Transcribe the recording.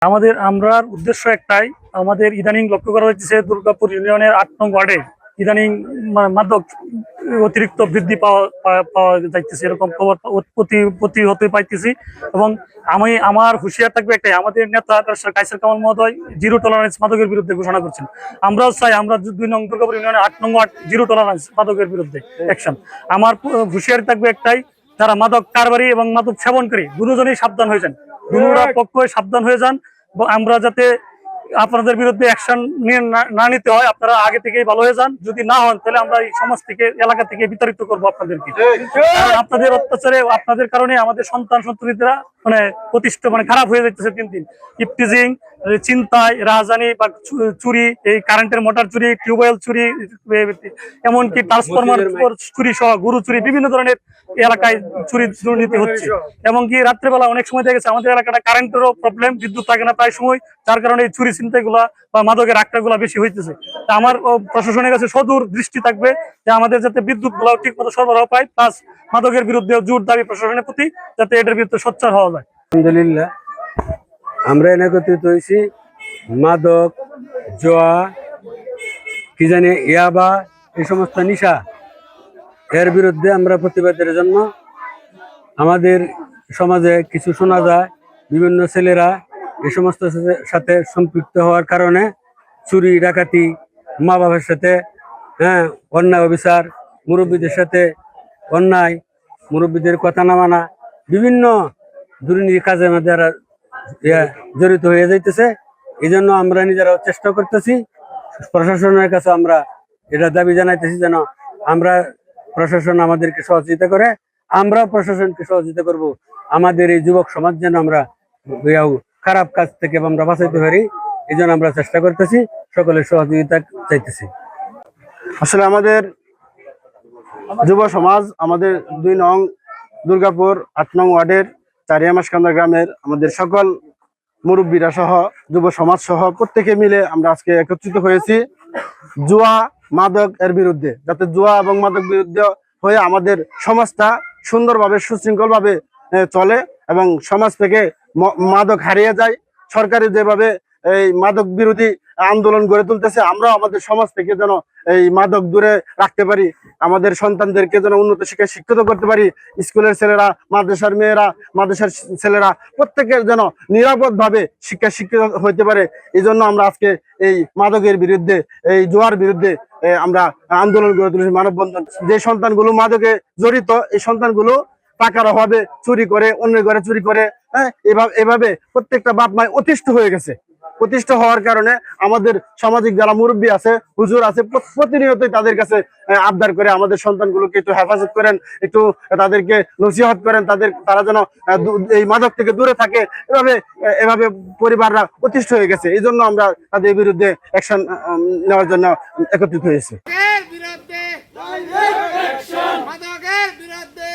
আমরার উদ্দেশ্য একটাই, আমাদের ইদানিং লক্ষ্য করা হচ্ছে দুর্গাপুর ইউনিয়নের ৮ নং ওয়ার্ডে ইদানিং মাদক অতিরিক্ত বৃদ্ধি পাওয়া যাইতেছে, এরকম খবর হতে পাইতেছি। এবং আমার হুঁশিয়ার থাকবে একটাই, আমাদের নেতা কাইসার কামাল মহোদয় জিরো টলারেন্স মাদকের বিরুদ্ধে ঘোষণা করছেন। আমরাও চাই আমরা ২ নং দুর্গাপুর ইউনিয়নের ৮ নং ওয়ার্ড জিরো টলারেন্স মাদকের বিরুদ্ধে অ্যাকশন। আমার হুঁশিয়ার থাকবে একটাই, যারা মাদক কারবারি এবং মাদক সেবনকারী দুজনেই সাবধান হয়ে যান, দুটা পক্ষই সাবধান হয়ে যান। আমরা যাতে আপনাদের বিরুদ্ধে অ্যাকশন নিয়ে না নিতে হয়, আপনারা আগে থেকেই ভালো হয়ে যান। যদি না হন তাহলে আমরা এই সমাজ থেকে, এলাকা থেকে বিতাড়িত করবো আপনাদেরকে। আপনাদের অত্যাচারে, আপনাদের কারণে আমাদের সন্তান সন্ততিরা খারাপ হয়ে যাইতেছে দিন দিন। ইফটিজিং, চিন্তায়, রাজধানী বা চুরি, এই কারেন্টের মোটর চুরি, টিউবওয়েল চুরি, এমনকি ট্রান্সফরমার চুরি সহ গরু চুরি, বিভিন্ন ধরনের এলাকায় চুরি দুর্নীতি হচ্ছে। এমনকি রাত্রেবেলা অনেক সময় দেখা গেছে আমাদের এলাকাটা কারেন্টেরও প্রবলেম, বিদ্যুৎ থাকে না প্রায় সময়, যার কারণে এই চুরি চিন্তাই গুলা বা মাদকের আখড়া বেশি হইতেছে। তা আমার প্রশাসনের কাছে সদূর দৃষ্টি থাকবে যে আমাদের যাতে বিদ্যুৎ গুলাও ঠিক মতো সরবরাহ পায়, প্লাস মাদকের বিরুদ্ধে জোর দাবি প্রশাসনের প্রতি, যাতে এটার বিরুদ্ধে সোচ্চার হওয়া যায়। আলহামদুলিল্লাহ, আমরা একত্রিত হয়েছি মাদক, জোয়া, কি জানি ইয়াবা, এই সমস্ত নিশা এর বিরুদ্ধে আমরা প্রতিবাদের জন্য। আমাদের সমাজে কিছু শোনা যায় বিভিন্ন ছেলেরা এই সমস্ত সাথে সম্পৃক্ত হওয়ার কারণে চুরি ডাকাতি, মা বাবার সাথে অন্যায় অবিচার, মুরব্বীদের সাথে অন্যায়, মুরব্বীদের কথা না মানা, বিভিন্ন দুর্নীতি কাজের মধ্যে জড়িত হয়ে যাইতেছে। এই জন্য আমরা নিজেরাও চেষ্টা করতেছি, প্রশাসনের কাছে আমরা এটা দাবি জানাইতেছি যেন আমরা প্রশাসন আমাদেরকে সহযোগিতা করে, আমরাও প্রশাসনকে সহযোগিতা করব। আমাদের এই যুবক সমাজ যেন আমরা খারাপ কাজ থেকে আমরা বাঁচাইতে পারি, এই জন্য আমরা চেষ্টা করতেছি, সকলের সহযোগিতা চাইতেছি। আসলে আমাদের যুব সমাজ, আমাদের ২ নং দুর্গাপুর ৮ নং ওয়ার্ডের চারিয়ামাসকান্দা গ্রামের আমাদের সকল মুরব্বীরা সহ যুব সমাজ সহ প্রত্যেকে মিলে আমরা আজকে একত্রিত হয়েছি জুয়া মাদক এর বিরুদ্ধে, যাতে জুয়া এবং মাদক বিরুদ্ধে হয়ে আমাদের সমাজটা সুন্দরভাবে সুশৃঙ্খলভাবে চলে এবং সমাজ থেকে মাদক হারিয়ে যায়। সরকারি যেভাবে এই মাদক বিরোধী আন্দোলন গড়ে তুলতেছে, আমরাও আমাদের সমাজ থেকে যেন এই মাদক দূরে রাখতে পারি, আমাদের সন্তানদেরকে যেন উন্নত শিক্ষায় শিক্ষিত করতে পারি। স্কুলের ছেলেরা, মাদ্রাসার মেয়েরা, মাদ্রাসার ছেলেরা প্রত্যেকের যেন নিরাপদভাবে শিক্ষায় শিক্ষিত হইতে পারে। এই জন্য আমরা আজকে এই মাদকের বিরুদ্ধে, এই জোয়ার বিরুদ্ধে আমরা আন্দোলন গড়ে তুলেছি, মানববন্ধন। যে সন্তানগুলো মাদকে জড়িত, এই সন্তানগুলো টাকার অভাবে চুরি করে, অন্যের ঘরে চুরি করে, এভাবে প্রত্যেকটা বাপ মায় অতিষ্ঠ হয়ে গেছে। প্রতিষ্ঠিত হওয়ার কারণে আমাদের সামাজিক যারা মুরব্বী আছে, হুজুর আছে, প্রতিনিয়তই তাদের কাছে আবদার করে আমাদের সন্তানগুলোকে একটু হেফাজত করেন, একটু তাদেরকে নসিহত করেন, তারা যেন এই মাদক থেকে দূরে থাকে। এভাবে পরিবাররা অতিষ্ঠ হয়ে গেছে। এই জন্য আমরা তাদের বিরুদ্ধে অ্যাকশন নেওয়ার জন্য একত্রিত হয়েছি। মাদকের বিরুদ্ধে